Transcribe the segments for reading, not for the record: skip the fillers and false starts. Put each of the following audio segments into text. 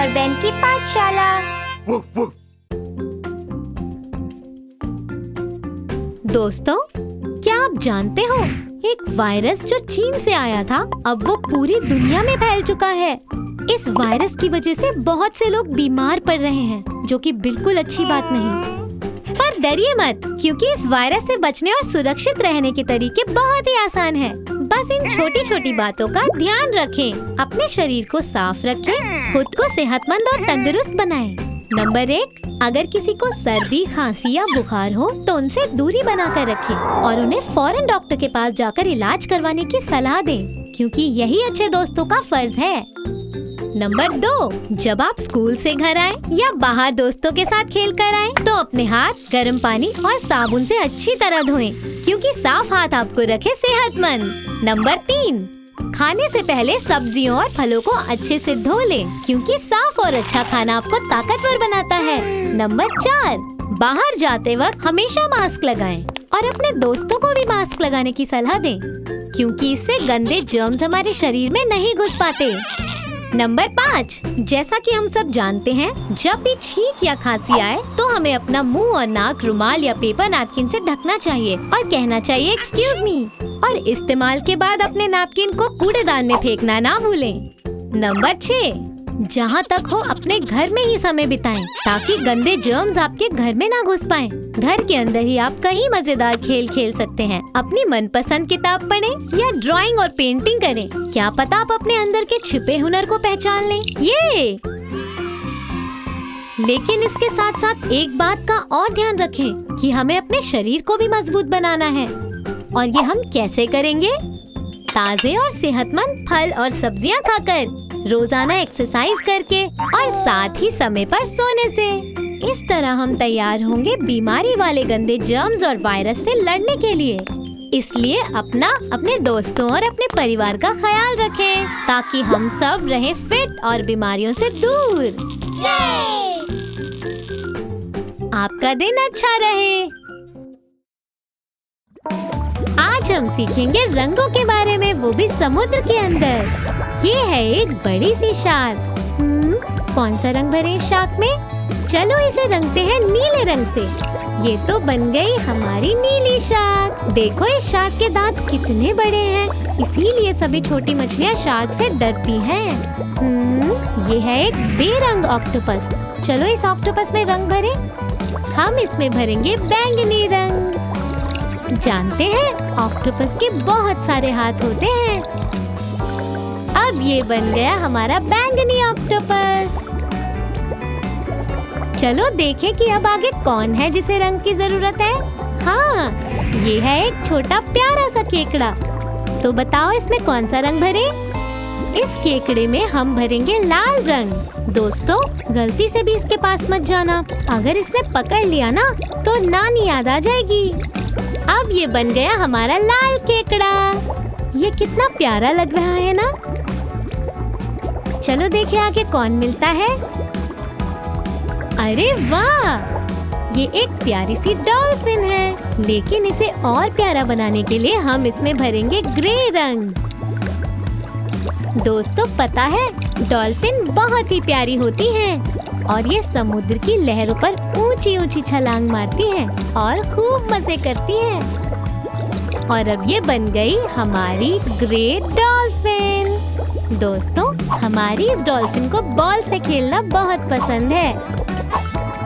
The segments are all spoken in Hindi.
और बेन की पाठशाला। दोस्तों, क्या आप जानते हो एक वायरस जो चीन से आया था अब वो पूरी दुनिया में फैल चुका है। इस वायरस की वजह से बहुत से लोग बीमार पड़ रहे हैं, जो कि बिल्कुल अच्छी बात नहीं। पर डरिए मत, क्योंकि इस वायरस से बचने और सुरक्षित रहने के तरीके बहुत ही आसान हैं। बस इन छोटी छोटी बातों का ध्यान रखें। अपने शरीर को साफ रखें, खुद को सेहतमंद और तंदुरुस्त बनाएं। नंबर 1, अगर किसी को सर्दी, खांसी या बुखार हो तो उनसे दूरी बनाकर रखें और उन्हें फौरन डॉक्टर के पास जाकर इलाज करवाने की सलाह दें, क्योंकि यही अच्छे दोस्तों का फर्ज है। नंबर 2, जब आप स्कूल से घर आए या बाहर दोस्तों के साथ खेल कर आए तो अपने हाथ गर्म पानी और साबुन से अच्छी तरह धोएं, क्योंकि साफ हाथ आपको रखे सेहतमंद। नंबर 3, खाने से पहले सब्जियों और फलों को अच्छे से धो लें, क्योंकि साफ और अच्छा खाना आपको ताकतवर बनाता है। नंबर 4, बाहर जाते वक्त हमेशा मास्क लगाएं और अपने दोस्तों को भी मास्क लगाने की सलाह दें, क्योंकि इससे गंदे जर्म्स हमारे शरीर में नहीं घुस पाते। नंबर 5, जैसा कि हम सब जानते हैं, जब भी छींक या खांसी आए तो हमें अपना मुंह और नाक रुमाल या पेपर नैपकिन से ढकना चाहिए और कहना चाहिए एक्सक्यूज मी, और इस्तेमाल के बाद अपने नैपकिन को कूड़ेदान में फेंकना ना भूलें। नंबर 6, जहाँ तक हो अपने घर में ही समय बिताएं, ताकि गंदे जर्म्स आपके घर में ना घुस पाएं। घर के अंदर ही आप कई मजेदार खेल खेल सकते हैं, अपनी मनपसंद किताब पढ़ें या ड्राइंग और पेंटिंग करें। क्या पता आप अपने अंदर के छिपे हुनर को पहचान लें। लेकिन इसके साथ साथ एक बात का और ध्यान रखें कि हमें अपने शरीर को भी मजबूत बनाना है, और ये हम कैसे करेंगे? ताजे और सेहतमंद फल और सब्जियां खाकर, रोजाना एक्सरसाइज करके और साथ ही समय पर सोने से। इस तरह हम तैयार होंगे बीमारी वाले गंदे जर्म्स और वायरस से लड़ने के लिए। इसलिए अपना, अपने दोस्तों और अपने परिवार का ख्याल रखें, ताकि हम सब रहें फिट और बीमारियों से दूर। आपका दिन अच्छा रहे। आज हम सीखेंगे रंगों के बारे में, वो भी समुद्र के अंदर। ये है एक बड़ी सी शार्क। कौन सा रंग भरे इस शार्क में? चलो इसे रंगते हैं नीले रंग से। ये तो बन गई हमारी नीली शार्क। देखो इस शार्क के दांत कितने बड़े हैं, इसीलिए सभी छोटी मछलियाँ शार्क से डरती हैं। ये है एक बेरंग ऑक्टोपस। चलो इस ऑक्टोपस में रंग भरें। हम इसमें भरेंगे बैंगनी रंग। जानते हैं ऑक्टोपस के बहुत सारे हाथ होते हैं। अब ये बन गया हमारा बैंगनी ऑक्टोपस। चलो देखें कि अब आगे कौन है जिसे रंग की जरूरत है। हाँ, ये है एक छोटा प्यारा सा केकड़ा। तो बताओ इसमें कौन सा रंग भरे? इस केकड़े में हम भरेंगे लाल रंग। दोस्तों, गलती से भी इसके पास मत जाना, अगर इसने पकड़ लिया ना तो नानी याद आ जाएगी। अब ये बन गया हमारा लाल केकड़ा। ये कितना प्यारा लग रहा है ना? चलो देखें आगे कौन मिलता है। अरे वाह, ये एक प्यारी सी डॉल्फिन है। लेकिन इसे और प्यारा बनाने के लिए हम इसमें भरेंगे ग्रे रंग। दोस्तों, पता है डॉल्फिन बहुत ही प्यारी होती हैं और ये समुद्र की लहरों पर ऊंची ऊंची छलांग मारती हैं और खूब मजे करती हैं। और अब ये बन गई हमारी ग्रे डॉल्फिन। दोस्तों, हमारी इस डॉल्फिन को बॉल से खेलना बहुत पसंद है।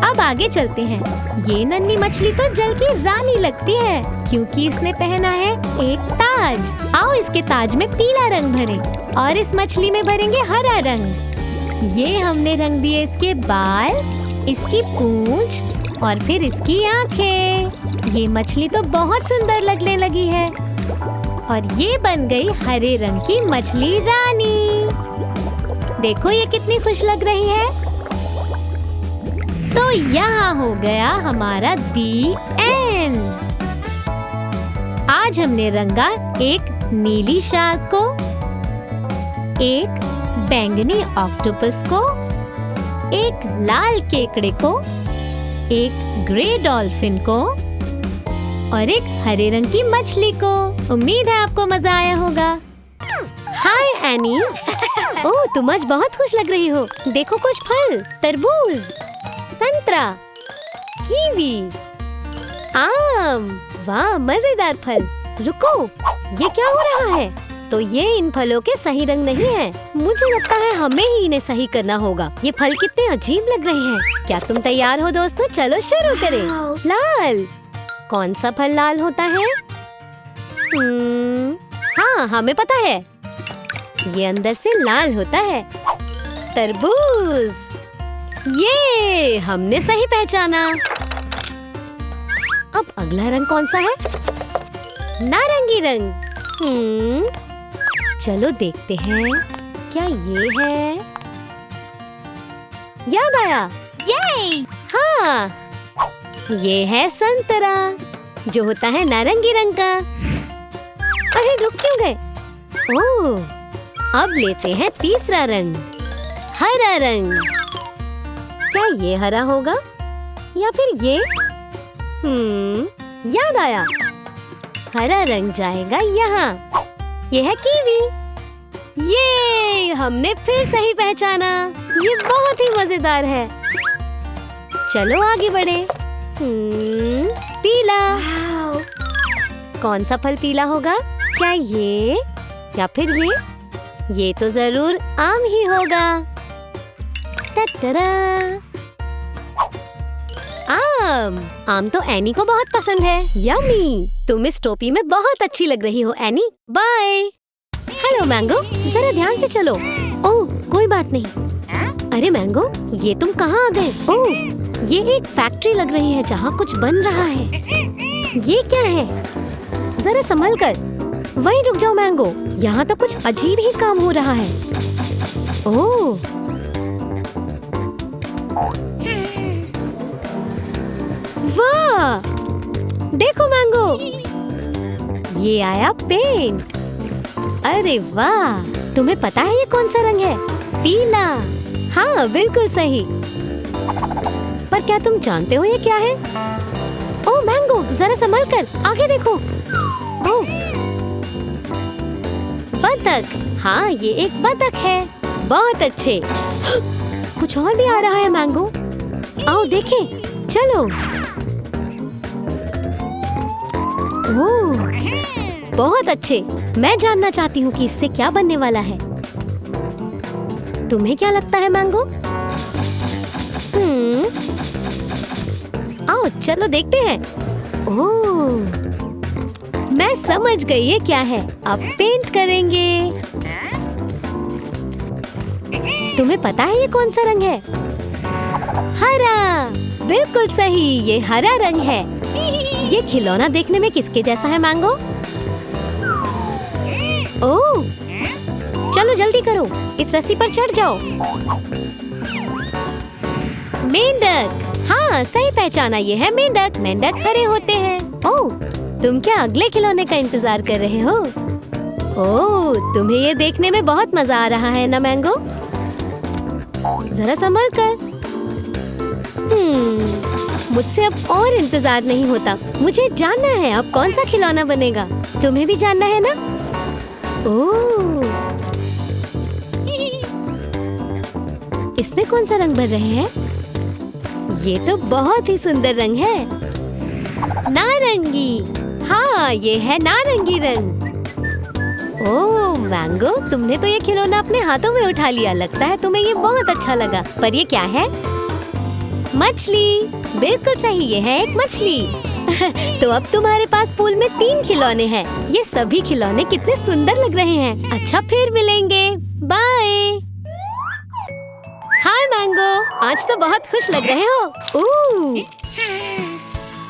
अब आगे चलते हैं। ये नन्ही मछली तो जल की रानी लगती है, क्योंकि इसने पहना है एक ताज। आओ इसके ताज में पीला रंग भरें और इस मछली में भरेंगे हरा रंग। ये हमने रंग दिए इसके बाल, इसकी पूंछ और फिर इसकी आंखें। ये मछली तो बहुत सुंदर लगने लगी है और ये बन गई हरे रंग की मछली रानी। देखो ये कितनी खुश लग रही है। तो यहाँ हो गया हमारा दी एंड। आज हमने रंगा एक नीली शार्क को, एक बैंगनी ऑक्टोपस को, एक लाल केकड़े को, एक ग्रे डॉल्फिन को और एक हरे रंग की मछली को। उम्मीद है आपको मजा आया होगा। हाय एनी। ओह, तुम आज बहुत खुश लग रही हो। देखो कुछ फल, तरबूज, संतरा, कीवी, आम। वाह, मजेदार फल। रुको, ये क्या हो रहा है? तो ये इन फलों के सही रंग नहीं है। मुझे लगता है हमें ही इन्हें सही करना होगा। ये फल कितने अजीब लग रहे हैं। क्या तुम तैयार हो दोस्तों? चलो शुरू करें। लाल। कौन सा फल लाल होता है? हाँ, हमें पता है। ये अंदर से लाल होता है। तरबूज। ये हमने सही पहचाना। अब अगला रंग कौन सा है? नारंगी रंग। चलो देखते हैं, क्या ये है? याद आया। ये हाँ, ये है संतरा, जो होता है नारंगी रंग का। अरे रुक क्यों गए? ओह, अब लेते हैं तीसरा रंग, हरा रंग। क्या ये हरा होगा या फिर ये? याद आया। हरा रंग जाएगा यहाँ। ये है कीवी। ये हमने फिर सही पहचाना। ये बहुत ही मजेदार है। चलो आगे बढ़े। पीला। कौन सा फल पीला होगा? क्या ये या फिर ये? ये तो जरूर आम ही होगा। आम तो एनी को बहुत पसंद है। यम्मी। तुम इस टोपी में बहुत अच्छी लग रही हो एनी। बाय। हेलो मैंगो, जरा ध्यान से चलो। ओह, कोई बात नहीं। अरे मैंगो, ये तुम कहाँ आ गए? ओह, ये एक फैक्ट्री लग रही है जहाँ कुछ बन रहा है। ये क्या है? जरा संभल कर। वहीं रुक जाओ मैंगो, यहाँ तो कुछ अजीब ही काम हो रहा है। ओह, वाह! देखो मैंगो, ये आया पेंट। अरे वाह! तुम्हें पता है ये कौन सा रंग है? पीला। हाँ, बिल्कुल सही। पर क्या तुम जानते हो ये क्या है? ओह मैंगो, जरा संभल कर, आगे देखो। ओह, बतख। हाँ, ये एक बतख है। बहुत अच्छे। कुछ और भी आ रहा है मैंगो। आओ देखें। चलो। ओह, बहुत अच्छे। मैं जानना चाहती हूँ कि इससे क्या बनने वाला है। तुम्हें क्या लगता है मैंगो? आओ चलो देखते हैं। ओह, मैं समझ गई ये क्या है। अब पेंट करेंगे। तुम्हें पता है ये कौन सा रंग है? हरा। बिल्कुल सही, ये हरा रंग है। ये खिलौना देखने में किसके जैसा है मैंगो? ओह, चलो जल्दी करो, इस रस्सी पर चढ़ जाओ। मेंढक। हाँ, सही पहचाना, ये है मेंढक। मेंढक हरे होते हैं। ओह, तुम क्या अगले खिलौने का इंतजार कर रहे हो? ओह, तुम्हें ये देखने में बहुत मजा आ रहा है ना मैंगो? जरा संभल कर। मुझसे अब और इंतजार नहीं होता। मुझे जानना है अब कौन सा खिलौना बनेगा। तुम्हें भी जानना है ना? ओह, इसमें कौन सा रंग भर रहे हैं? ये तो बहुत ही सुंदर रंग है। नारंगी। हाँ, ये है नारंगी रंग। ओह मैंगो, तुमने तो ये खिलौना अपने हाथों में उठा लिया। लगता है तुम्हें ये बहुत अच्छा लगा। पर ये क्या है? मछली। बिल्कुल सही, ये है एक मछली। तो अब तुम्हारे पास पूल में 3 खिलौने हैं। ये सभी खिलौने कितने सुंदर लग रहे हैं। अच्छा, फिर मिलेंगे। बाय। हाय मैंगो, आज तो बहुत खुश लग रहे हो। ओह,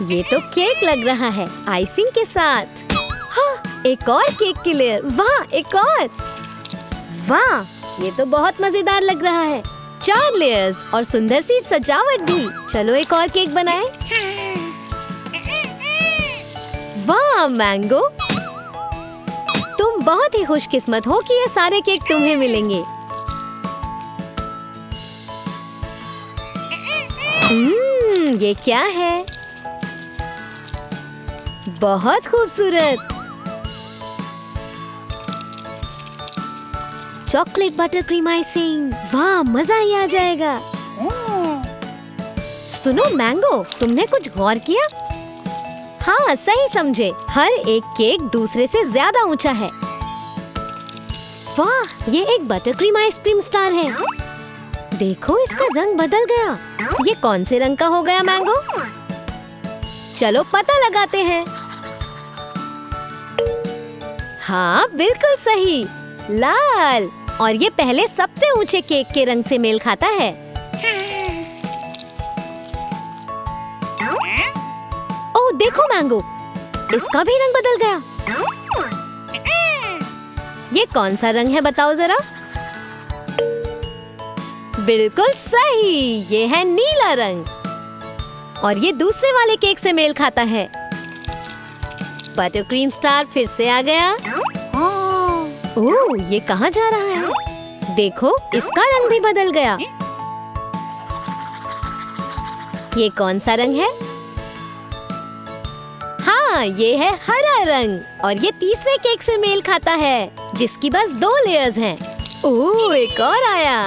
ये तो केक लग रहा है, आइसिंग के साथ। हाँ, एक और केक की लेयर। वाह, एक और। वाह, ये तो बहुत मजेदार लग रहा है। 4 लेयर्स और सुंदर सी सजावट भी। चलो एक और केक बनाएं। वाह मैंगो, तुम बहुत ही खुशकिस्मत हो कि ये सारे केक तुम्हें मिलेंगे। ये क्या है? बहुत खूबसूरत। चॉकलेट बटर क्रीम आइसिंग, वाह मजा ही आ जाएगा। सुनो मैंगो, तुमने कुछ गौर किया? हाँ सही समझे, हर एक केक दूसरे से ज्यादा ऊंचा है। वाह, ये एक बटर क्रीम आइसक्रीम स्टार है। देखो इसका रंग बदल गया। ये कौन से रंग का हो गया मैंगो? चलो पता लगाते हैं। हाँ बिल्कुल सही, लाल। और ये पहले सबसे ऊंचे केक के रंग से मेल खाता है। ओह देखो मैंगो, इसका भी रंग बदल गया। ये कौन सा रंग है बताओ जरा? बिल्कुल सही, ये है नीला रंग। और ये दूसरे वाले केक से मेल खाता है। बटर क्रीम स्टार फिर से आ गया। ओह, ये कहाँ जा रहा है? देखो इसका रंग भी बदल गया। ये कौन सा रंग है? हाँ, ये है हरा रंग। और ये तीसरे केक से मेल खाता है, जिसकी बस 2 लेयर्स हैं। ओह, एक और आया।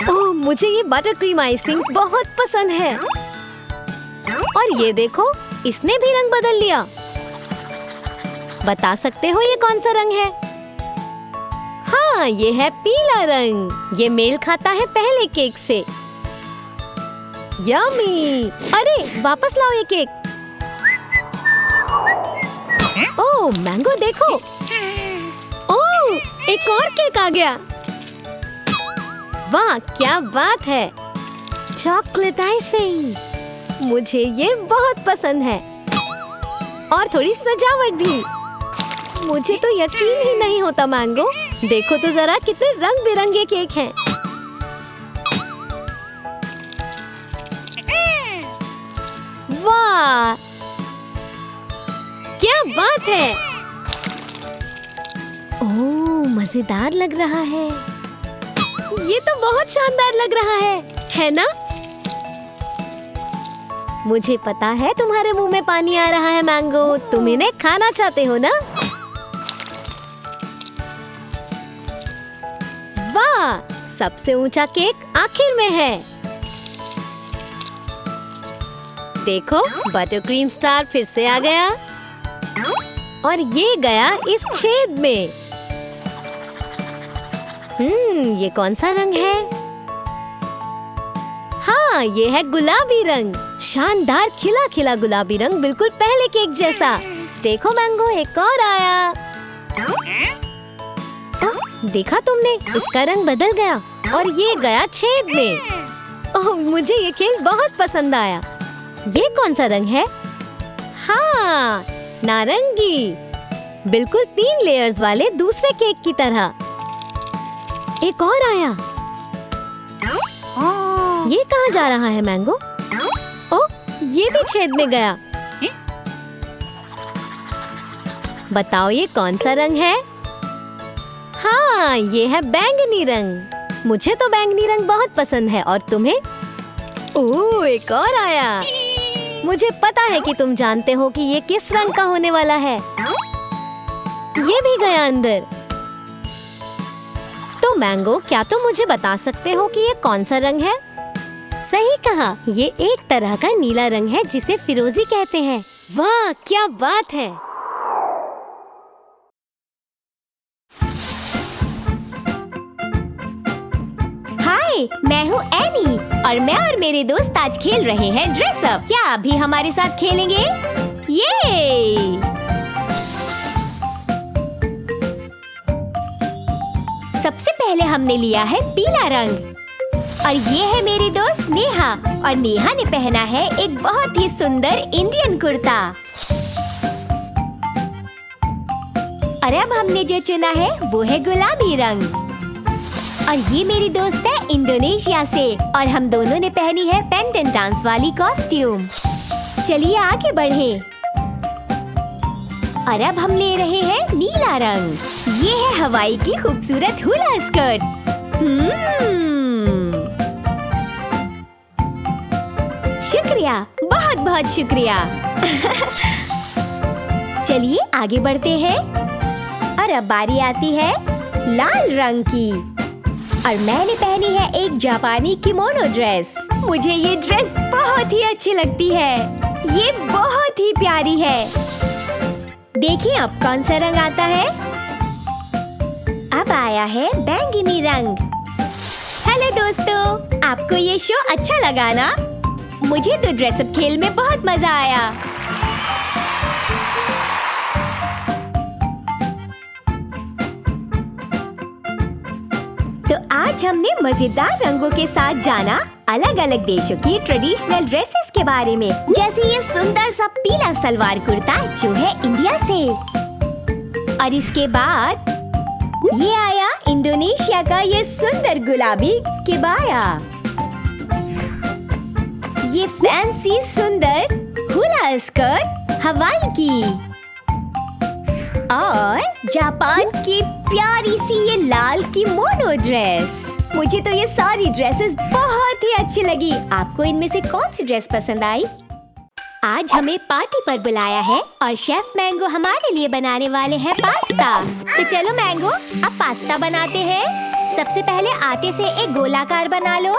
ओह, मुझे ये बटर क्रीम आइसिंग बहुत पसंद है। और ये देखो, इसने भी रंग बदल लिया। बता सकते हो ये कौन सा रंग है? हाँ, ये है पीला रंग। ये मेल खाता है पहले केक से। यम्मी! अरे वापस लाओ ये केक। ओह मैंगो देखो। ओह, एक और केक आ गया। वाह क्या बात है, चॉकलेट आइसिंग। मुझे ये बहुत पसंद है। और थोड़ी सजावट भी। मुझे तो यकीन ही नहीं होता मैंगो, देखो तो जरा कितने रंग बिरंगे केक हैं। वाह क्या बात है। ओह मजेदार लग रहा है। ये तो बहुत शानदार लग रहा है ना? मुझे पता है तुम्हारे मुंह में पानी आ रहा है मैंगो, तुम इन्हें खाना चाहते हो ना? वाह, सबसे ऊंचा केक आखिर में है। देखो बटर क्रीम स्टार फिर से आ गया। और ये गया इस छेद में। ये कौन सा रंग है? हाँ, ये है गुलाबी रंग। शानदार खिला खिला गुलाबी रंग, बिल्कुल पहले केक जैसा। देखो मैंगो, एक और आया। देखा तुमने, इसका रंग बदल गया और ये गया छेद में। ओह, मुझे ये खेल बहुत पसंद आया। ये कौन सा रंग है? हाँ, नारंगी। बिल्कुल 3 लेयर्स वाले दूसरे केक की तरह। एक और आया। ये कहाँ जा रहा है मैंगो? ओह, ये भी छेद में गया। बताओ ये कौन सा रंग है? हाँ, ये है बैंगनी रंग। मुझे तो बैंगनी रंग बहुत पसंद है, और तुम्हें? ओह, एक और आया। मुझे पता है कि तुम जानते हो कि ये किस रंग का होने वाला है। ये भी गया अंदर। तो मैंगो, क्या तुम मुझे बता सकते हो कि ये कौन सा रंग है? सही कहा, ये एक तरह का नीला रंग है जिसे फिरोजी कहते हैं। वाह क्या बात है। हाय, मैं हूँ एनी और मैं और मेरे दोस्त आज खेल रहे हैं ड्रेस अप। क्या आप भी हमारे साथ खेलेंगे? ये सबसे पहले हमने लिया है पीला रंग। और ये है मेरी दोस्त नेहा, और नेहा ने पहना है एक बहुत ही सुंदर इंडियन कुर्ता। और अब हमने जो चुना है वो है गुलाबी रंग। और ये मेरी दोस्त है इंडोनेशिया से, और हम दोनों ने पहनी है पेंडेंट डांस वाली कॉस्ट्यूम। चलिए आगे बढ़े। और अब हम ले रहे हैं नीला रंग। ये है हवाई की खूबसूरत हुला स्कर्ट। शुक्रिया, बहुत बहुत शुक्रिया। चलिए आगे बढ़ते हैं। और अब बारी आती है लाल रंग की। और मैंने पहनी है एक जापानी किमोनो ड्रेस। मुझे ये ड्रेस बहुत ही अच्छी लगती है। ये बहुत ही प्यारी है। देखिए अब कौन सा रंग आता है। अब आया है बैंगनी रंग। हेलो दोस्तों, आपको ये शो अच्छा लगा ना? मुझे तो ड्रेसअप खेल में बहुत मजा आया। तो आज हमने मजेदार रंगों के साथ जाना अलग अलग देशों की ट्रेडिशनल ड्रेसेस के बारे में, जैसे ये सुंदर सा पीला सलवार कुर्ता जो है इंडिया से। और इसके बाद ये आया इंडोनेशिया का ये सुंदर गुलाबी किबाया। ये फैंसी सुंदर हुला स्कर्ट हवाई की। और जापान की प्यारी सी ये लाल किमोनो ड्रेस। मुझे तो ये सारी ड्रेसेस बहुत ही अच्छी लगी। आपको इनमें से कौन सी ड्रेस पसंद आई? आज हमें पार्टी पर बुलाया है और शेफ मैंगो हमारे लिए बनाने वाले हैं पास्ता। तो चलो मैंगो, अब पास्ता बनाते हैं। सबसे पहले आटे से एक गोलाकार बना लो,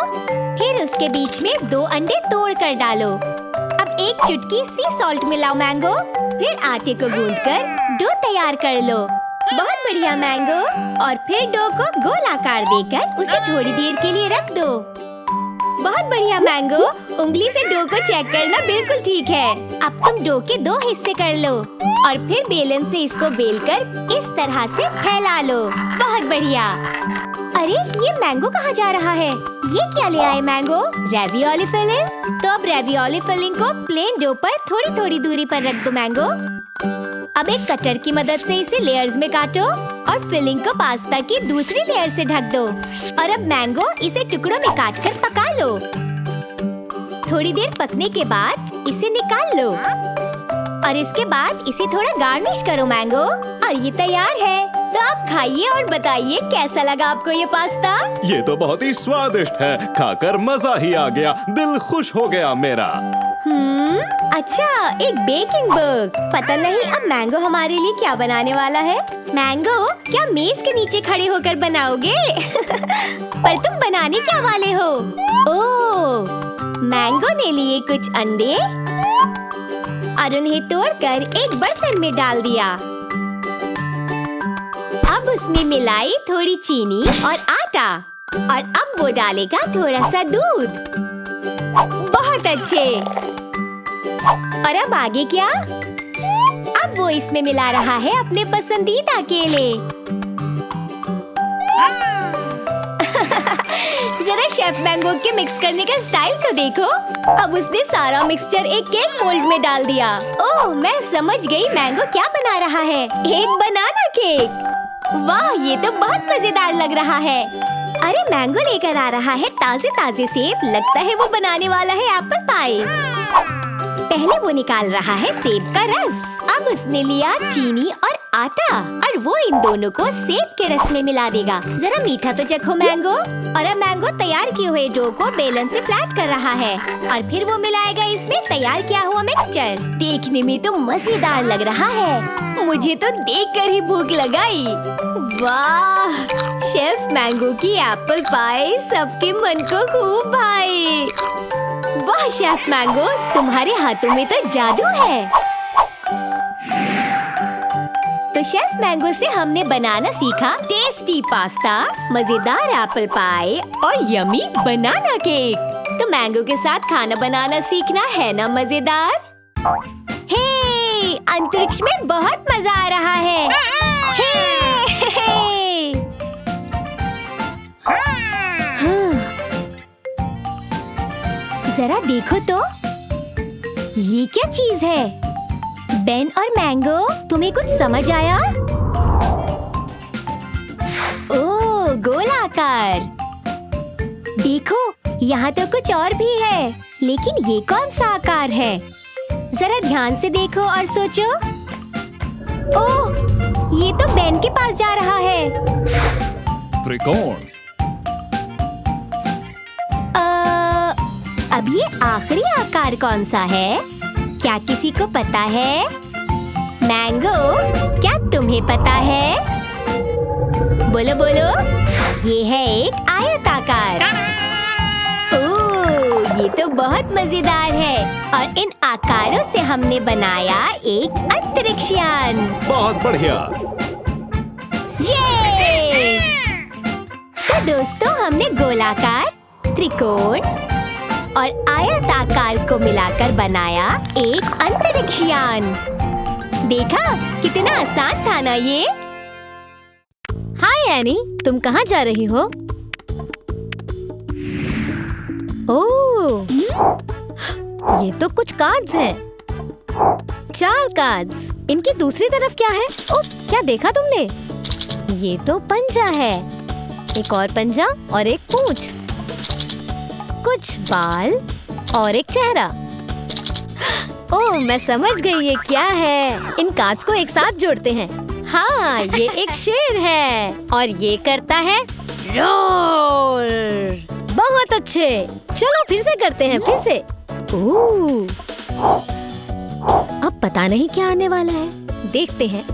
फिर उसके बीच में 2 अंडे तोड़ कर डालो। अब एक चुटकी सी सॉल्ट मिलाओ मैंगो, फिर आटे को गूंथकर डो तैयार कर लो। बहुत बढ़िया मैंगो। और फिर डो को गोलाकार देकर उसे थोड़ी देर के लिए रख दो। बहुत बढ़िया मैंगो। उंगली से डो को चेक करना बिल्कुल ठीक है। अब तुम डो के 2 हिस्से कर लो और फिर बेलन से इसको बेलकर इस तरह से फैला लो। बहुत बढ़िया। अरे ये मैंगो कहाँ जा रहा है? ये क्या ले आए मैंगो? Ravioli filling. तो अब रेवियोली फिलिंग को प्लेन डो पर थोड़ी थोड़ी दूरी पर रख दो मैंगो। अब एक कटर की मदद से इसे लेयर्स में काटो और फिलिंग को पास्ता की दूसरी लेयर से ढक दो। और अब मैंगो इसे टुकड़ों में काटकर पका लो। थोड़ी देर पकने के बाद इसे निकाल लो और इसके बाद इसे थोड़ा गार्निश करो मैंगो। और ये तैयार है। तो आप खाइए और बताइए कैसा लगा आपको ये पास्ता? ये तो बहुत ही स्वादिष्ट है। खाकर मजा ही आ गया। दिल खुश हो गया मेरा। अच्छा, एक बेकिंग बुक। पता नहीं अब मैंगो हमारे लिए क्या बनाने वाला है। मैंगो, क्या मेज के नीचे खड़े होकर बनाओगे? पर तुम बनाने क्या वाले हो? ओह, मैंगो ने लिए कुछ अंडे और उन्हें तोड़कर एक बर्तन में डाल दिया। अब उसमें मिलाई थोड़ी चीनी और आटा और अब वो डालेगा थोड़ा सा दूध। बहुत अच्छे। और अब आगे क्या? अब वो इसमें मिला रहा है अपने पसंदीदा केले। जरा शेफ मैंगो के मिक्स करने का स्टाइल तो देखो। अब उसने सारा मिक्सचर एक केक मोल्ड में डाल दिया। ओह, मैं समझ गई मैंगो क्या बना रहा है। एक बनाना केक। वाह, ये तो बहुत मजेदार लग रहा है। अरे मैंगो लेकर आ रहा है ताजे ताजे सेब। लगता है वो बनाने वाला है एप्पल पाई। पहले वो निकाल रहा है सेब का रस। अब उसने लिया चीनी और आटा और वो इन दोनों को सेब के रस में मिला देगा। जरा मीठा तो चखो मैंगो। और अब मैंगो तैयार किए हुए डो को बेलन से फ्लैट कर रहा है और फिर वो मिलाएगा इसमें तैयार किया हुआ मिक्सचर। देखने में तो मजेदार लग रहा है। मुझे तो देखकर ही भूख लगाई। वाह, शेफ मैंगो की एप्पल पाई सबके मन को खूब भाई। वाह शेफ मैंगो, तुम्हारे हाथों में तो जादू है। तो शेफ मैंगो से हमने बनाना सीखा टेस्टी पास्ता, मजेदार एप्पल पाई और यमी बनाना केक। तो मैंगो के साथ खाना बनाना सीखना है ना मजेदार? हे, अंतरिक्ष में बहुत मजा आ रहा है। जरा देखो तो, ये क्या चीज है? बेन और मैंगो, तुम्हें कुछ समझ आया? ओह, गोलाकार। देखो, यहाँ तो कुछ और भी है, लेकिन ये कौन सा आकार है? जरा ध्यान से देखो और सोचो। ओह, ये तो बेन के पास जा रहा है। त्रिकोण। अब ये आखिरी आकार कौन सा है? क्या किसी को पता है? मैंगो, क्या तुम्हें पता है? बोलो बोलो। ये है एक आयताकार। ओह, ये तो बहुत मजेदार है। और इन आकारों से हमने बनाया एक अंतरिक्ष यान। बहुत बढ़िया। ये तो दोस्तों, हमने गोलाकार, त्रिकोण और आयताकार को मिलाकर बनाया एक अंतरिक्ष यान। देखा कितना आसान था ना ये। हाय एनी, तुम कहाँ जा रही हो? ओह, ये तो कुछ कार्ड्स हैं। 4 कार्ड्स। इनकी दूसरी तरफ क्या है? ओह, क्या देखा तुमने? ये तो पंजा है। एक और पंजा और एक पूंछ, कुछ बाल और एक चेहरा। ओह, मैं समझ गई ये क्या है। इन कार्ड्स को एक साथ जोड़ते हैं। हाँ, ये एक शेर है और ये करता है रोर। बहुत अच्छे, चलो फिर से करते हैं, फिर से। ओह, अब पता नहीं क्या आने वाला है, देखते हैं।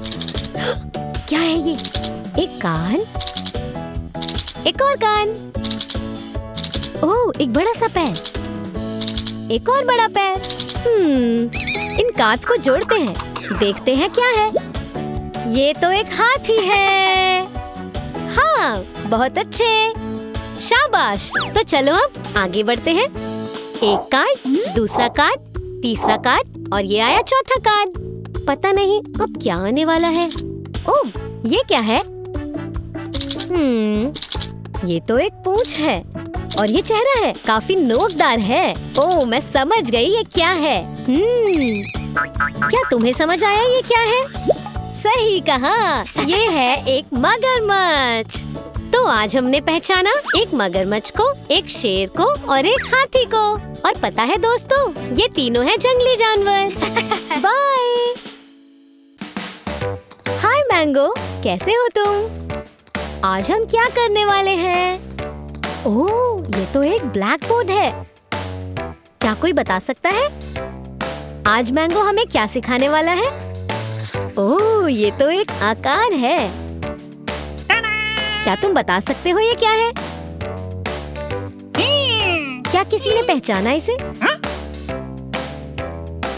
क्या है ये? एक कान, एक और कान। ओह, एक बड़ा सा पैर, एक और बड़ा पैर। इन कार्ड्स को जोड़ते हैं, देखते हैं क्या है। ये तो एक हाथी है। हाँ, बहुत अच्छे, शाबाश। तो चलो अब आगे बढ़ते हैं। एक कार्ड, दूसरा कार्ड, तीसरा कार्ड और ये आया चौथा कार्ड। पता नहीं अब क्या आने वाला है। ओह, ये क्या है? ये तो एक पूंछ है और ये चेहरा है, काफी नोकदार है। ओह, मैं समझ गई ये क्या है। क्या तुम्हें समझ आया ये क्या है? सही कहा, ये है एक मगरमच्छ। तो आज हमने पहचाना एक मगरमच्छ को, एक शेर को और एक हाथी को। और पता है दोस्तों, ये तीनों हैं जंगली जानवर। बाय। हाय मैंगो, कैसे हो तुम? आज हम क्या करने वाले हैं? ओह, ये तो एक ब्लैक बोर्ड है। क्या कोई बता सकता है आज मैंगो हमें क्या सिखाने वाला है? ओह, ये तो एक आकार है। क्या तुम बता सकते हो ये क्या है? क्या किसी ने पहचाना इसे?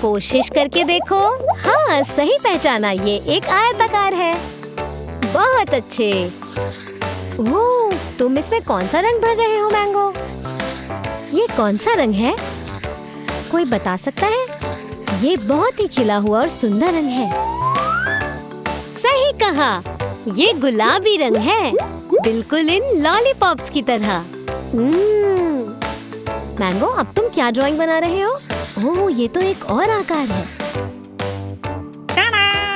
कोशिश करके देखो। हाँ, सही पहचाना, ये एक आयताकार है। बहुत अच्छे। ओह, तुम इसमें कौन सा रंग भर रहे हो मैंगो? ये कौन सा रंग है? कोई बता सकता है? ये बहुत ही खिला हुआ और सुंदर रंग है। सही कहा, ये गुलाबी रंग है, बिल्कुल इन लॉलीपॉप्स की तरह। मैंगो, अब तुम क्या ड्राइंग बना रहे हो? ओह, ये तो एक और आकार है।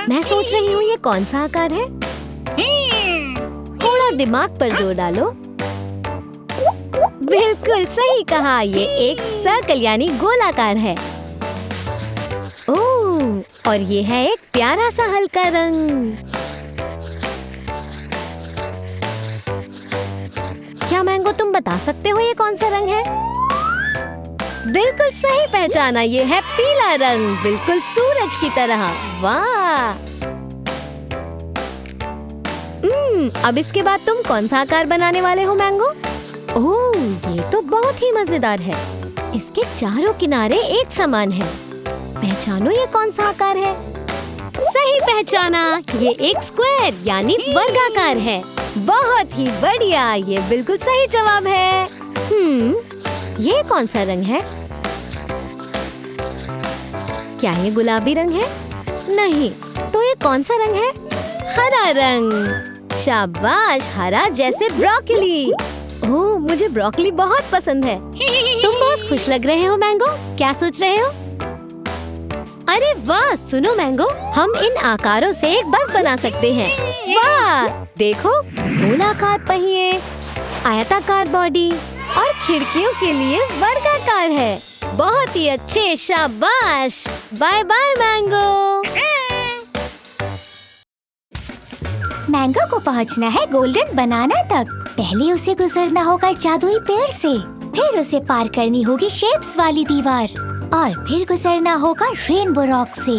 मैं सोच रही हूँ ये कौन सा आकार है? थोड़ा दिमाग पर जोर डालो। बिल्कुल सही कहा, ये एक सर्कल यानी गोलाकार है। ओह, और ये है एक प्यारा सा हल्का रंग। क्या मैंगो तुम बता सकते हो ये कौन सा रंग है? बिल्कुल सही पहचाना, ये है पीला रंग, बिल्कुल सूरज की तरह। वाह। अब इसके बाद तुम कौन सा आकार बनाने वाले हो मैंगो? ओह, ये तो बहुत ही मजेदार है। इसके चारों किनारे एक समान है। पहचानो ये कौन सा आकार है? सही पहचाना, ये एक स्क्वायर यानी वर्गाकार है। बहुत ही बढ़िया, ये बिल्कुल सही जवाब है। ये कौन सा रंग है? क्या ये गुलाबी रंग है? नहीं, तो ये कौन सा रंग है? हरा रंग। शाबाश, हरा जैसे ब्रोकली। ओह, मुझे ब्रोकली बहुत पसंद है। तुम बहुत खुश लग रहे हो मैंगो, क्या सोच रहे हो? अरे वाह, सुनो मैंगो, हम इन आकारों से एक बस बना सकते हैं। वाह, देखो, गोलाकार पहिए, आयताकार बॉडी और खिड़कियों के लिए वर्गाकार है। बहुत ही अच्छे, शाबाश। Bye bye mango. मैंगो को पहुंचना है गोल्डन बनाना तक। पहले उसे गुजरना होगा जादुई पेड़ से, फिर उसे पार करनी होगी शेप्स वाली दीवार और फिर गुजरना होगा रेनबो रॉक से।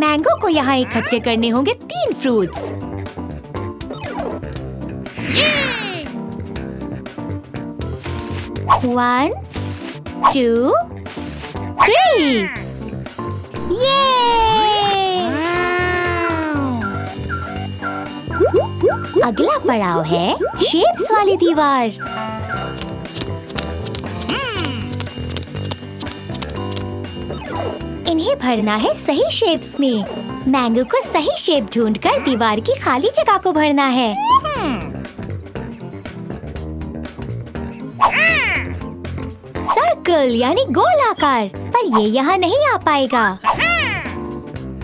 मैंगो को यहाँ इकट्ठे करने होंगे 3 फ्रूट्स। 1, 2, 3। ये! अगला पड़ाव है शेप्स वाली दीवार। इन्हें भरना है सही शेप्स में। मैंगो को सही शेप ढूंढकर दीवार की खाली जगह को भरना है। सर्कल यानी गोलाकार, पर ये यहाँ नहीं आ पाएगा।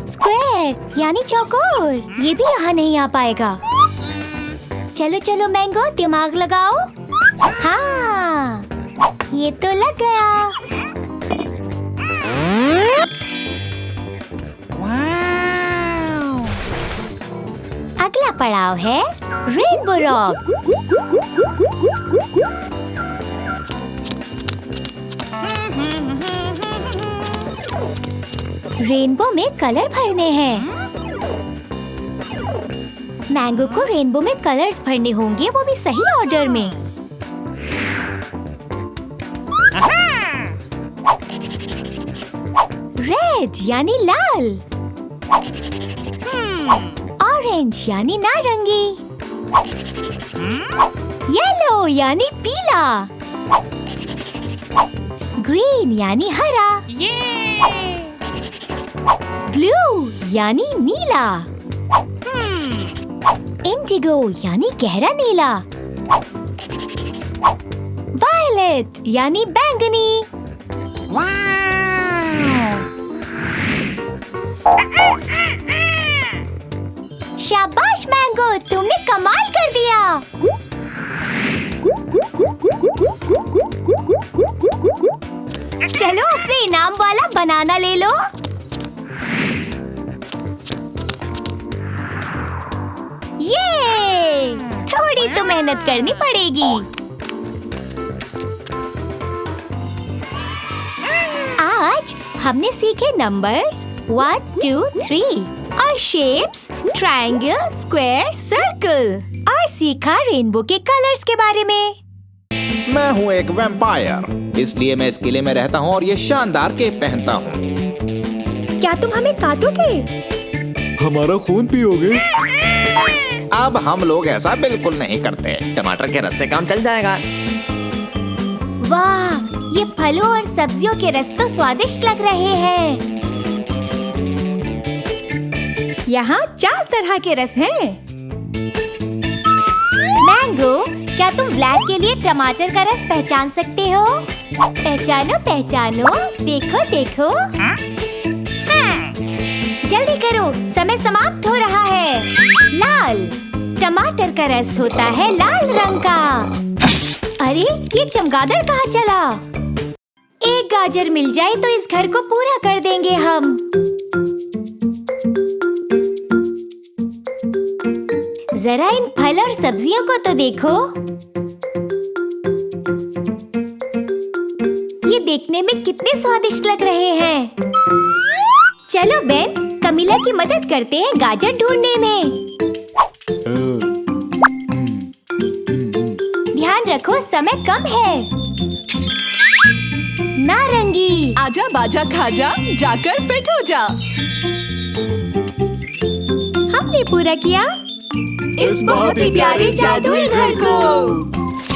स्क्वायर यानी चौकोर, ये भी यहाँ नहीं आ पाएगा। चलो चलो मैंगो, दिमाग लगाओ। हाँ, ये तो लग गया। अगला पड़ाव है रेनबो रॉक। रेनबो में कलर भरने हैं। मैंगो को रेनबो में कलर्स भरने होंगे, वो भी सही ऑर्डर में। रेड यानी लाल, ऑरेंज यानी नारंगी, येलो यानी पीला, ग्रीन यानी हरा, ब्लू यानी नीला, इंडिगो यानी गहरा नीला, वायलेट यानी बैंगनी। शाबाश मैंगो, तुमने कमाल कर दिया। चलो अपने इनाम वाला बनाना ले लो। ये थोड़ी तो मेहनत करनी पड़ेगी। आज हमने सीखे नंबर्स 1, 2, 3 और शेप्स ट्रायंगल, स्क्वायर, सर्कल, और सीखा रेनबो के कलर्स के बारे में। मैं हूँ एक वैम्पायर, इसलिए मैं इस किले में रहता हूँ और ये शानदार केप पहनता हूँ। क्या तुम हमें काटोगे? हमारा खून पियोगे? अब हम लोग ऐसा बिल्कुल नहीं करते। टमाटर के रस से काम चल जाएगा। वाह, ये फलों और सब्जियों के रस तो स्वादिष्ट लग रहे हैं। यहाँ 4 तरह के रस हैं। मैंगो, क्या तुम ब्लैक के लिए टमाटर का रस पहचान सकते हो? पहचानो पहचानो, देखो देखो। जल्दी करो, समय समाप्त हो रहा है। लाल, टमाटर का रस होता है लाल रंग का। अरे, ये चमगादड़ कहाँ चला? एक गाजर मिल जाए तो इस घर को पूरा कर देंगे हम। जरा इन फल और सब्जियों को तो देखो। ये देखने में कितने स्वादिष्ट लग रहे हैं। चलो बेन, कमीला की मदद करते हैं गाजर ढूंढने में। ध्यान रखो, समय कम है। नारंगी, आजा बाजा खाजा, जाकर फिट हो जा। हमने पूरा किया इस बहुत ही प्यारे जादुई घर को।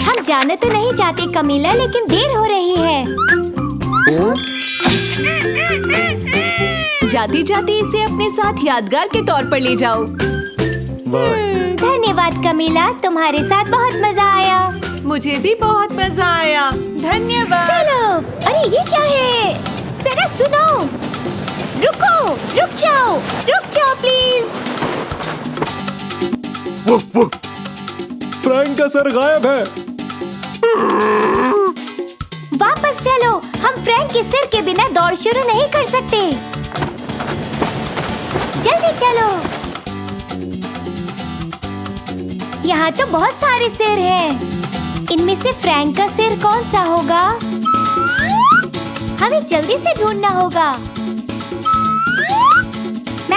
हम जाना तो नहीं चाहते कमीला, लेकिन देर हो रही है। जाती जाती इसे अपने साथ यादगार के तौर पर ले जाओ। धन्यवाद कमीला, तुम्हारे साथ बहुत मजा आया। मुझे भी बहुत मजा आया, धन्यवाद। चलो, अरे ये क्या है? जरा सुनो। रुक जाओ प्लीज। वो फ्रैंक का सर गायब है। वापस चलो, हम फ्रैंक के सिर के बिना दौड़ शुरू नहीं कर सकते। जल्दी चलो। यहाँ तो बहुत सारे सिर हैं। इनमें से फ्रैंक का सिर कौन सा होगा? हमें जल्दी से ढूंढना होगा।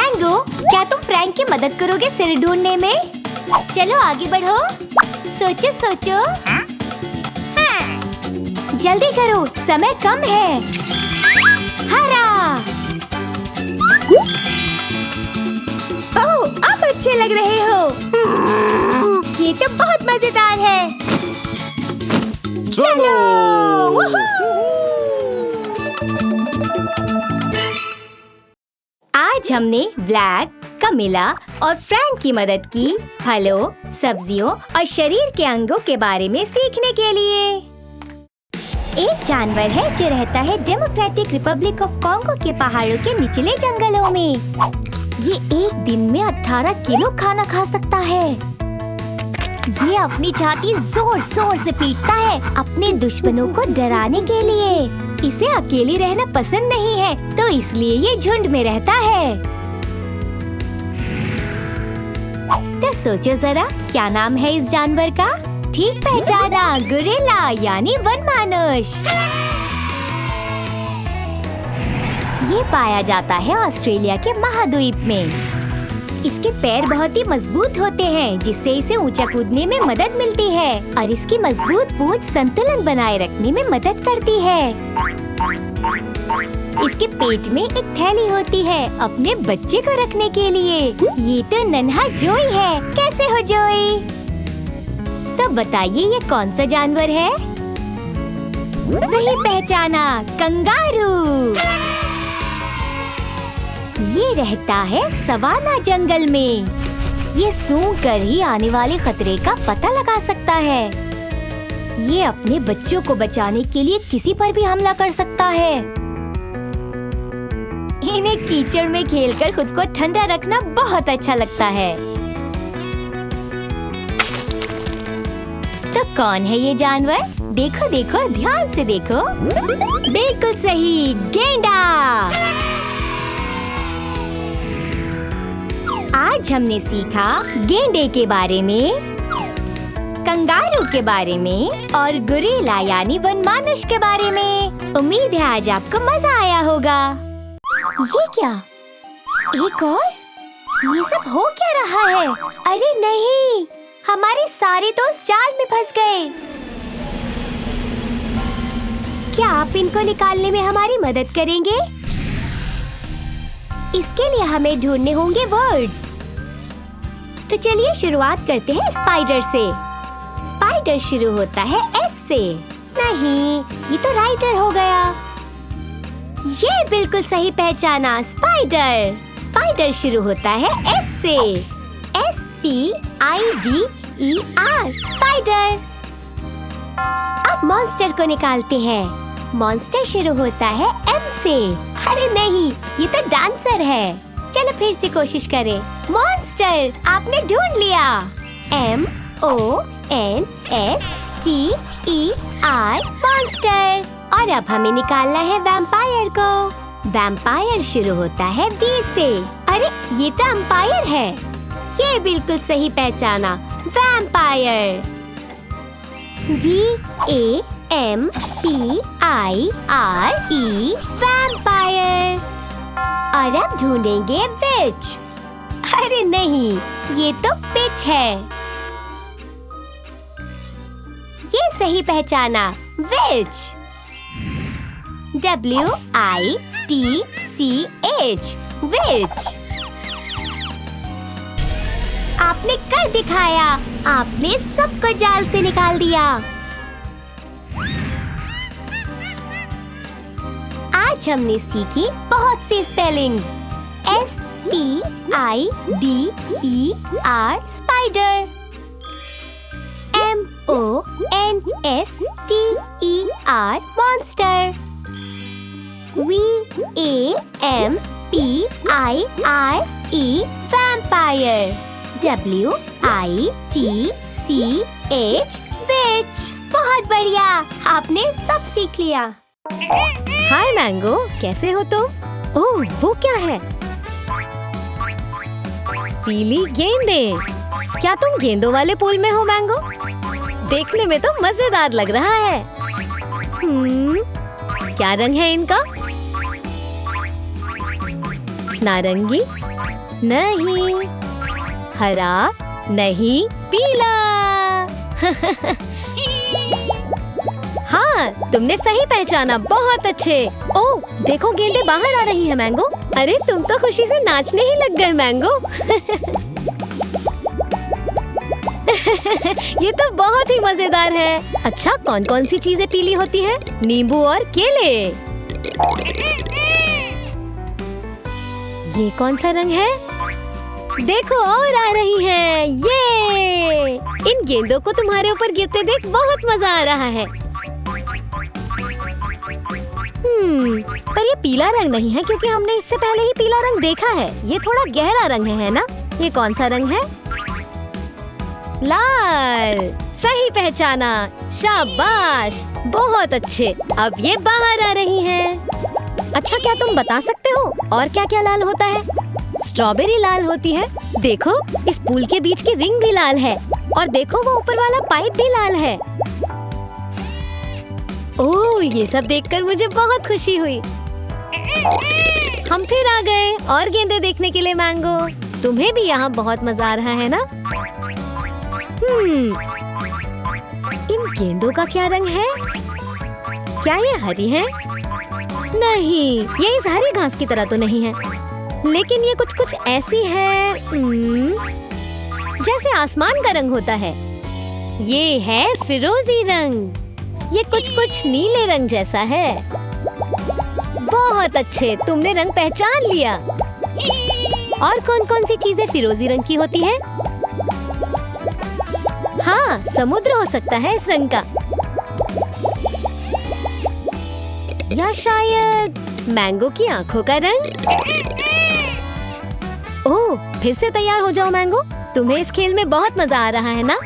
मैंगो, क्या तुम फ्रैंक की मदद करोगे सिर ढूंढने में? चलो आगे बढ़ो। सोचो सोचो। जल्दी करो, समय कम है। हरा। ओह, अब अच्छे लग रहे हो। ये तो बहुत मजेदार है। चलो। आज हमने ब्लैक, कमिला और फ्रैंक की मदद की फलों, सब्जियों और शरीर के अंगों के बारे में सीखने के लिए। एक जानवर है जो रहता है डेमोक्रेटिक रिपब्लिक ऑफ कॉन्गो के पहाड़ों के निचले जंगलों में। ये एक दिन में 18 किलो खाना खा सकता है। ये अपनी छाती जोर जोर से पीटता है अपने दुश्मनों को डराने के लिए। इसे अकेले रहना पसंद नहीं है, तो इसलिए ये झुंड में रहता है। तो सोचो जरा, क्या नाम है इस जानवर का? ठीक पहचाना, गोरिल्ला यानी वनमानुष। ये पाया जाता है ऑस्ट्रेलिया के महाद्वीप में। इसके पैर बहुत ही मजबूत होते हैं, जिससे इसे ऊंचा कूदने में मदद मिलती है और इसकी मजबूत पूंछ संतुलन बनाए रखने में मदद करती है। इसके पेट में एक थैली होती है अपने बच्चे को रखने के लिए। ये तो नन्हा जोई है। कैसे हो जोई? तो बताइए ये कौन सा जानवर है? सही पहचाना, कंगारू। ये रहता है सवाना जंगल में। ये सूंघ कर ही आने वाले खतरे का पता लगा सकता है। ये अपने बच्चों को बचाने के लिए किसी पर भी हमला कर सकता है। इन्हें कीचड़ में खेलकर खुद को ठंडा रखना बहुत अच्छा लगता है। तो कौन है ये जानवर? देखो देखो, ध्यान से देखो। बिल्कुल सही, गेंडा। आज हमने सीखा गेंडे के बारे में, कंगारू के बारे में और गोरिल्ला यानी वनमानुष के बारे में। उम्मीद है आज आपको मजा आया होगा। ये क्या? एक और? ये सब हो क्या रहा है? अरे नहीं, हमारे सारे दोस्त जाल में फंस गए। क्या आप इनको निकालने में हमारी मदद करेंगे? इसके लिए हमें ढूंढने होंगे वर्ड्स। तो चलिए शुरुआत करते हैं स्पाइडर से। स्पाइडर शुरू होता है एस से। नहीं, ये तो राइटर हो गया। ये बिल्कुल सही पहचाना, स्पाइडर। स्पाइडर शुरू होता है एस से। SPIDER, spider. अब मॉन्स्टर को निकालते हैं। मॉन्स्टर शुरू होता है M से। अरे नहीं, ये तो डांसर है। चलो फिर से कोशिश करें। मॉन्स्टर, आपने ढूंढ लिया। MONSTER, monster. और अब हमें निकालना है वैम्पायर को। वैम्पायर शुरू होता है V से। अरे ये तो एम्पायर है। ये बिल्कुल सही पहचाना, वैम्पायर। VAMPIRE, vampire. और अब ढूंढेंगे विच। अरे नहीं, ये तो पिच है। ये सही पहचाना, विच। WITCH, विच। आपने कर दिखाया। आपने सबको जाल से निकाल दिया। आज हमने सीखी बहुत सी spellings. SPIDER, spider. MONSTER, monster. VAMPIRE, vampire. WITCH, witch. बहुत बढ़िया, आपने सब सीख लिया। हाय मैंगो, कैसे हो तुम? ओह, वो क्या है? पीली गेंदे। क्या तुम गेंदों वाले पूल में हो मैंगो? देखने में तो मजेदार लग रहा है। क्या रंग है इनका? नारंगी, नहीं, हरा नहीं, पीला। हाँ, तुमने सही पहचाना, बहुत अच्छे। ओह, देखो गेंदें बाहर आ रही हैं मैंगो। अरे तुम तो खुशी से नाचने ही लग गए मैंगो। ये तो बहुत ही मजेदार है। अच्छा, कौन कौन सी चीजें पीली होती हैं? नींबू और केले। ये कौन सा रंग है? देखो और आ रही हैं। ये इन गेंदों को तुम्हारे ऊपर गिरते देख बहुत मजा आ रहा है। पर ये पीला रंग नहीं है क्योंकि हमने इससे पहले ही पीला रंग देखा है। ये थोड़ा गहरा रंग है ना? ये कौन सा रंग है? लाल। सही पहचाना, शाबाश, बहुत अच्छे। अब ये बाहर आ रही हैं। अच्छा, क्या तुम बता सकते हो और क्या क्या लाल होता है? स्ट्रॉबेरी लाल होती है। देखो, इस पूल के बीच की रिंग भी लाल है। और देखो, वो ऊपर वाला पाइप भी लाल है। ओह, ये सब देखकर मुझे बहुत खुशी हुई। हम फिर आ गए और गेंदे देखने के लिए मैंगो। तुम्हें भी यहाँ बहुत मजा आ रहा है ना? इन गेंदों का क्या रंग है? क्या ये हरी है? नहीं, ये इस हरी घास की तरह तो नहीं है, लेकिन ये कुछ कुछ ऐसी है जैसे आसमान का रंग होता है। ये है फिरोजी रंग। ये कुछ कुछ नीले रंग जैसा है। बहुत अच्छे, तुमने रंग पहचान लिया। और कौन कौन सी चीजें फिरोजी रंग की होती हैं? हाँ, समुद्र हो सकता है इस रंग का, या शायद मैंगो की आंखों का रंग। ओह, फिर से तैयार हो जाओ मैंगो, तुम्हें इस खेल में बहुत मजा आ रहा है ना?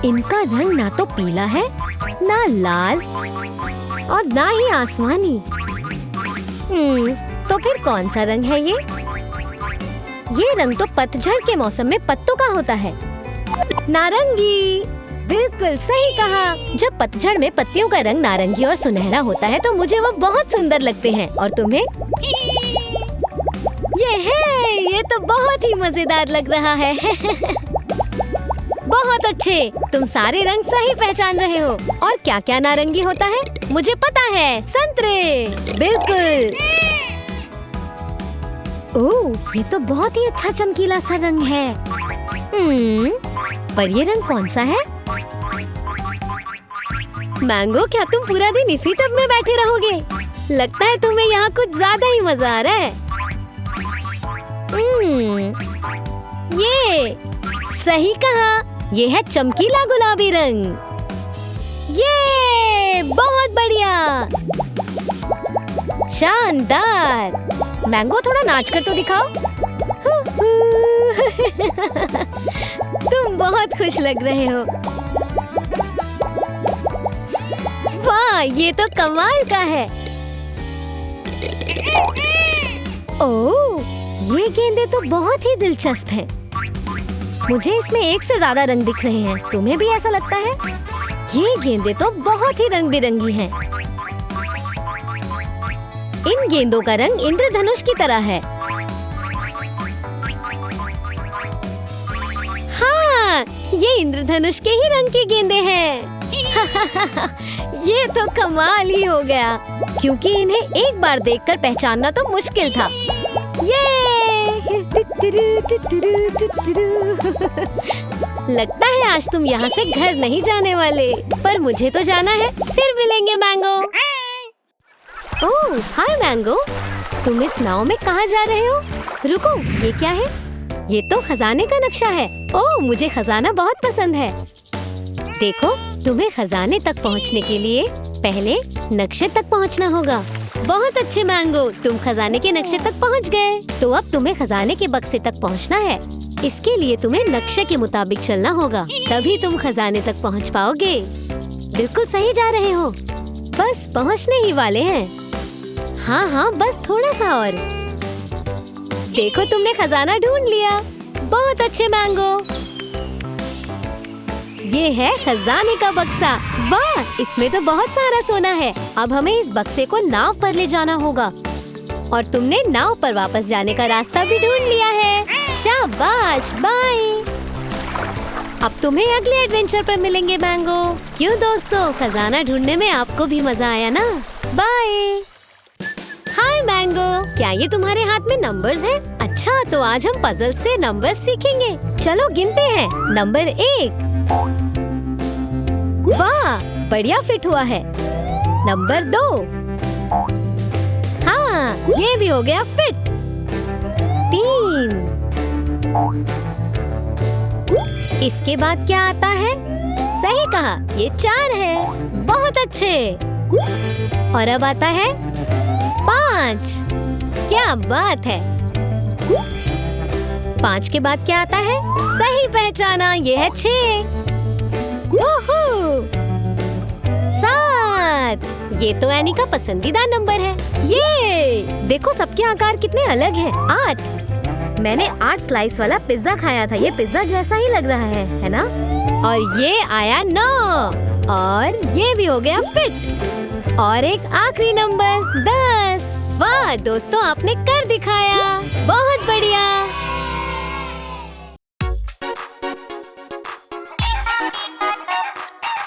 इनका रंग ना तो पीला है, ना लाल, और ना ही आसमानी। तो फिर कौन सा रंग है ये? ये रंग तो पतझड़ के मौसम में पत्तों का होता है। नारंगी। बिल्कुल सही कहा। जब पतझड़ में पत्तियों का रंग नारंगी और सुनहरा होता है तो मुझे वो बहुत सुंदर लगते हैं। और तुम्हें? ये तो बहुत ही मजेदार लग रहा है। बहुत अच्छे, तुम सारे रंग सही पहचान रहे हो। और क्या क्या नारंगी होता है? मुझे पता है, संतरे। बिल्कुल। ओह, ये तो बहुत ही अच्छा चमकीला सा रंग है। पर ये रंग कौन सा है? मैंगो, क्या तुम पूरा दिन इसी टब में बैठे रहोगे? लगता है तुम्हें यहाँ कुछ ज्यादा ही मजा आ रहा है। ये सही कहा, ये है चमकीला गुलाबी रंग। ये बहुत बढ़िया, शानदार। मैंगो, थोड़ा नाच कर तो दिखाओ। तुम बहुत खुश लग रहे हो। वाह, ये तो कमाल का है। ओह, ये गेंदें तो बहुत ही दिलचस्प हैं। मुझे इसमें एक से ज्यादा रंग दिख रहे हैं। तुम्हें भी ऐसा लगता है? ये गेंदें तो बहुत ही रंग बिरंगी हैं। इन गेंदों का रंग इंद्रधनुष की तरह है। हाँ, ये इंद्रधनुष के ही रंग की गेंदें हैं। ये तो कमाल ही हो गया, क्योंकि इन्हें एक बार देखकर पहचानना तो मुश्किल था। लगता है आज तुम यहाँ से घर नहीं जाने वाले, पर मुझे तो जाना है। फिर मिलेंगे मैंगो। ओह, हाय मैंगो, तुम इस नाव में कहाँ जा रहे हो? रुको, ये क्या है? ये तो खजाने का नक्शा है। ओह, मुझे खजाना बहुत पसंद है। देखो, तुम्हें खजाने तक पहुँचने के लिए पहले नक्शे तक पहुँचना होगा। बहुत अच्छे मैंगो, तुम खजाने के नक्शे तक पहुँच गए। तो अब तुम्हें खजाने के बक्से तक पहुँचना है। इसके लिए तुम्हें नक्शे के मुताबिक चलना होगा, तभी तुम खजाने तक पहुँच पाओगे। बिल्कुल सही जा रहे हो, बस पहुँचने ही वाले हैं। हाँ हाँ, बस थोड़ा सा और। देखो, तुमने खजाना ढूंढ लिया। बहुत अच्छे मैंगो। ये है खजाने का बक्सा। वाह, इसमें तो बहुत सारा सोना है। अब हमें इस बक्से को नाव पर ले जाना होगा। और तुमने नाव पर वापस जाने का रास्ता भी ढूंढ लिया है। शाबाश, बाय। अब तुम्हें अगले एडवेंचर पर मिलेंगे मैंगो। क्यों दोस्तों, खजाना ढूंढने में आपको भी मजा आया ना? बाय। हाय मैंगो, क्या ये तुम्हारे हाथ में नंबर्स हैं? अच्छा, तो आज हम पजल से नंबर्स सीखेंगे। चलो गिनते हैं। नंबर 1। वाह, बढ़िया फिट हुआ है। नंबर 2। हाँ, ये भी हो गया फिट। 3। इसके बाद क्या आता है? सही कहा, ये 4 है। बहुत अच्छे। और अब आता है 5। क्या बात है। 5 के बाद क्या आता है? सही पहचाना, ये है 6। 7। ये तो एनी का पसंदीदा नंबर है। ये देखो, सबके आकार कितने अलग हैं। 8। मैंने 8 स्लाइस वाला पिज्जा खाया था। ये पिज्जा जैसा ही लग रहा है ना? और ये आया 9। और ये भी हो गया फिट। और एक आखिरी नंबर 10। वाह दोस्तों, आपने कर दिखाया। बहुत बढ़िया।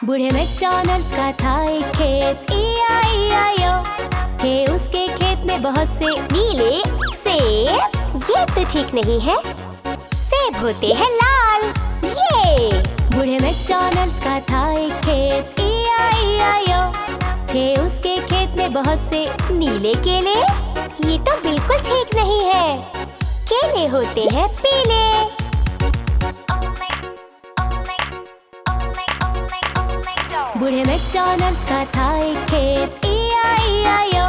बूढ़े मैकडॉनल्ड्स का था एक खेत, E-I-E-I-O। थे उसके खेत में बहुत से नीले सेब। ये तो ठीक नहीं है, सेब होते हैं लाल। ये बूढ़े मैकडॉनल्ड्स का था एक खेत, E-I-E-I-O। थे उसके खेत में बहुत से नीले केले। ये तो बिल्कुल ठीक नहीं है, केले होते हैं पीले। बूढ़े मैकडॉनल्ड्स का था एक खेत, E-I-E-I-O।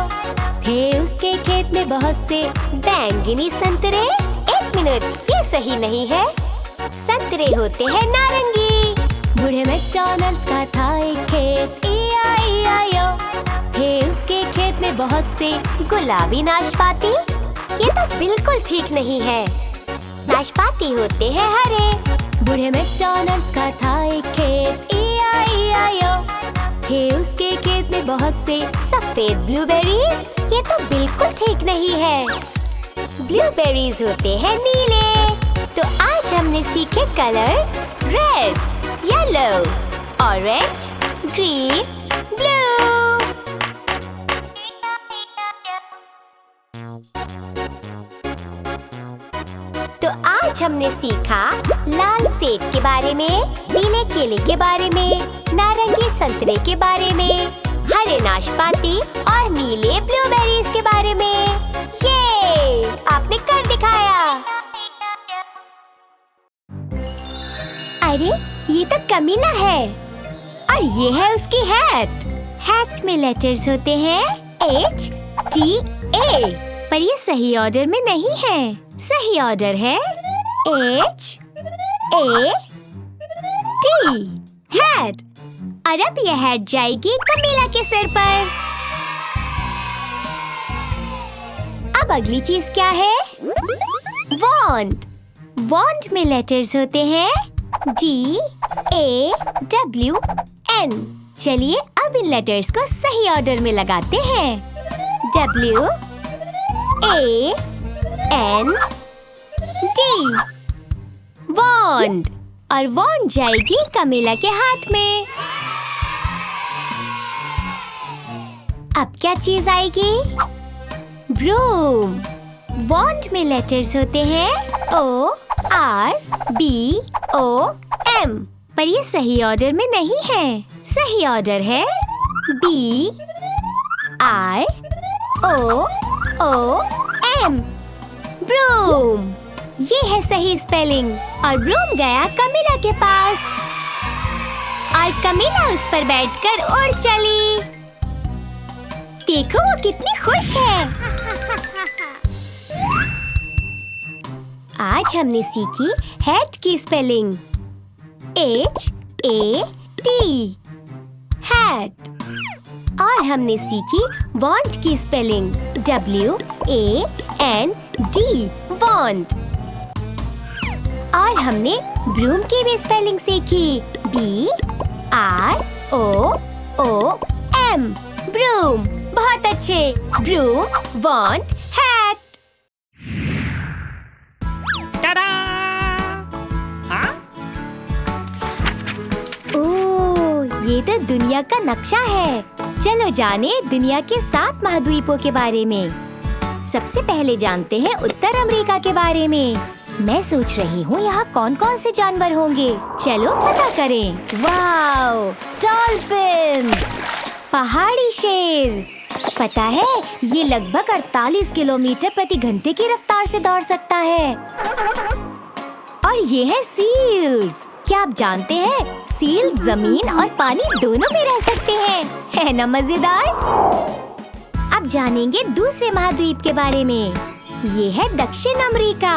थे उसके खेत में बहुत से बैंगनी संतरे। 1 मिनट, ये सही नहीं है, संतरे होते हैं नारंगी। बूढ़े मैकडॉनल्ड्स का था एक खेत, E-I-E-I-O। थे उसके खेत में बहुत से गुलाबी नाशपाती। ये तो बिल्कुल ठीक नहीं है, नाशपाती होते हैं हरे। बूढ़े मैकडॉनल्ड्स का था एक खेत, E-I-E-I-O। थे उसके खेत में बहुत से सफेद ब्लूबेरीज। ये तो बिल्कुल ठीक नहीं है, ब्लूबेरीज होते हैं नीले। तो आज हमने सीखे colours red, yellow, orange, green, blue. तो आज हमने सीखा लाल सेब के बारे में, नीले केले के बारे में, नारंगी संतरे के बारे में, हरे नाशपाती और नीले ब्लूबेरीज के बारे में। ये आपने कर दिखाया। अरे, ये तो कमीला है और ये है उसकी हैट। हैट में लेटर्स होते हैं H-T-A, पर ये सही ऑर्डर में नहीं है। सही ऑर्डर है H-A-T, हैट। और अब यह हैट जाएगी कमीला के सिर पर। अब अगली चीज क्या है? वॉन्ड। वॉन्ड में लेटर्स होते हैं D-A-W-N। चलिए अब इन लेटर्स को सही ऑर्डर में लगाते हैं। W-A-N-D, वॉन्ड। और वॉन्ड जाएगी कमीला के हाथ में। अब क्या चीज आएगी? ब्रूम। वॉन्ड में लेटर्स होते हैं O-R-B-O-M, पर ये सही ऑर्डर में नहीं है। सही ऑर्डर है B-R-O-O-M, ब्रूम। ये है सही स्पेलिंग। और ब्रूम गया कमीला के पास और कमीला उस पर बैठकर उड़ चली। देखो वो कितनी खुश है। आज हमने सीखी हैट की स्पेलिंग H-A-T, हैट। और हमने सीखी वॉन्ट की स्पेलिंग W-A-N-D, वॉन्ट। और हमने ब्रूम की भी स्पेलिंग सीखी B-R-O-O-M, ब्रूम। बहुत अच्छे। Broom, want, hat. ये तो दुनिया का नक्शा है। चलो जाने दुनिया के 7 महाद्वीपों के बारे में। सबसे पहले जानते हैं उत्तर अमेरिका के बारे में। मैं सोच रही हूँ यहाँ कौन कौन से जानवर होंगे। चलो पता करें। वाओ, डॉल्फिन, पहाड़ी शेर। पता है ये लगभग 48 किलोमीटर प्रति घंटे की रफ्तार से दौड़ सकता है। और ये है सील्स। क्या आप जानते हैं सील जमीन और पानी दोनों में रह सकते हैं? है ना मजेदार? अब जानेंगे दूसरे महाद्वीप के बारे में। ये है दक्षिण अमेरिका।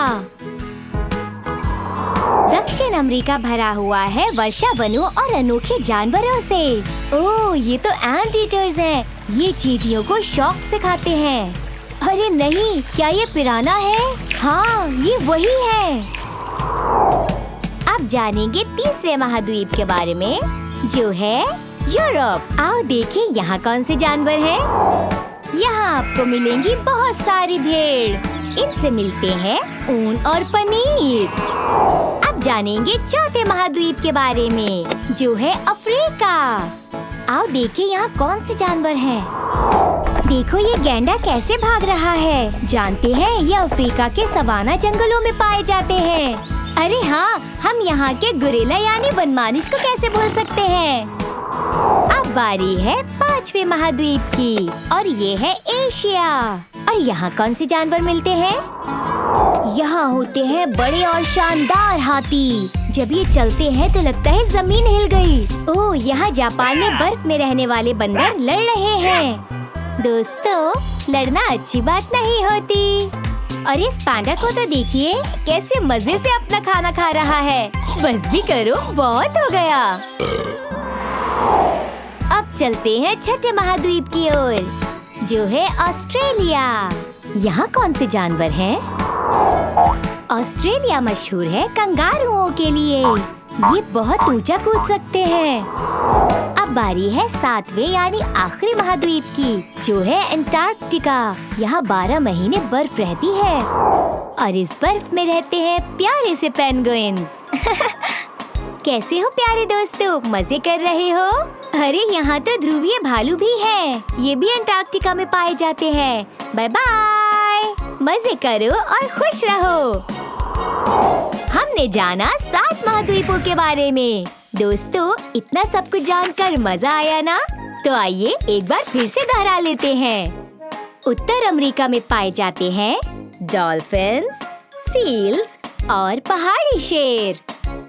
दक्षिण अमेरिका भरा हुआ है वर्षा वनों और अनोखे जानवरों से। ओह, ये तो एंट ईटर्स हैं। ये चींटियों को शौक से खाते हैं। अरे नहीं, क्या ये पिराना है? हाँ, ये वही है। अब जानेंगे तीसरे महाद्वीप के बारे में, जो है यूरोप। आओ देखें यहाँ कौन से जानवर हैं। यहाँ आपको मिलेंगी बहुत सारी भेड़। इनसे मिलते हैं ऊन और पनीर। अब जानेंगे चौथे महाद्वीप के बारे में, जो है अफ्रीका। आओ देखें यहाँ कौन से जानवर हैं। देखो ये गैंडा कैसे भाग रहा है। जानते हैं ये अफ्रीका के सवाना जंगलों में पाए जाते हैं। अरे हाँ, हम यहाँ के गोरिल्ला यानी वनमानुष को कैसे भूल सकते हैं। अब बारी है पांचवे महाद्वीप की, और ये है एशिया। और यहाँ कौन से जानवर मिलते हैं? यहाँ होते हैं बड़े और शानदार हाथी। जब ये चलते हैं तो लगता है जमीन हिल गई। ओह, यहाँ जापान में बर्फ में रहने वाले बंदर लड़ रहे हैं। दोस्तों, लड़ना अच्छी बात नहीं होती। और इस पांडा को तो देखिए कैसे मजे से अपना खाना खा रहा है। बस भी करो, बहुत हो गया। अब चलते हैं छठे महाद्वीप की ओर, जो है ऑस्ट्रेलिया। यहाँ कौन से जानवर हैं? ऑस्ट्रेलिया मशहूर है कंगारुओं के लिए। ये बहुत ऊंचा कूद सकते हैं। अब बारी है सातवें यानी आखिरी महाद्वीप की, जो है अंटार्कटिका। यहाँ 12 महीने बर्फ रहती है और इस बर्फ में रहते हैं प्यारे से पेंगुइन्स। कैसे हो प्यारे दोस्तों, मजे कर रहे हो? अरे यहाँ तो ध्रुवीय भालू भी हैं। ये भी अंटार्कटिका में पाए जाते हैं। बाय बाय, मजे करो और खुश रहो। हमने जाना 7 महाद्वीपों के बारे में। दोस्तों, इतना सब कुछ जानकर मजा आया ना? तो आइए एक बार फिर से दोहरा लेते हैं। उत्तर अमेरिका में पाए जाते हैं डॉल्फिन्स, सील्स और पहाड़ी शेर।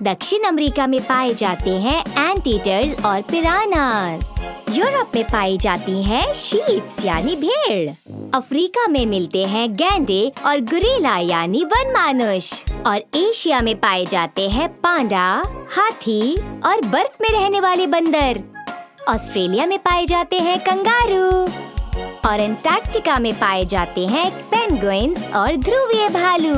दक्षिण अमेरिका में पाए जाते हैं एंट ईटर्स और पिरानास। यूरोप में पाई जाती हैं शीप्स यानी भेड़। अफ्रीका में मिलते हैं गैंडे और गोरिल्ला यानी वनमानुष। और एशिया में पाए जाते हैं पांडा, हाथी और बर्फ में रहने वाले बंदर। ऑस्ट्रेलिया में पाए जाते हैं कंगारू और अंटार्कटिका में पाए जाते हैं पेंगुइन्स और ध्रुवीय भालू।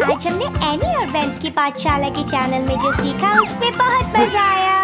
आज हमने एनी और बेन की पाठशाला के चैनल में जो सीखा उसमें बहुत मजा आया।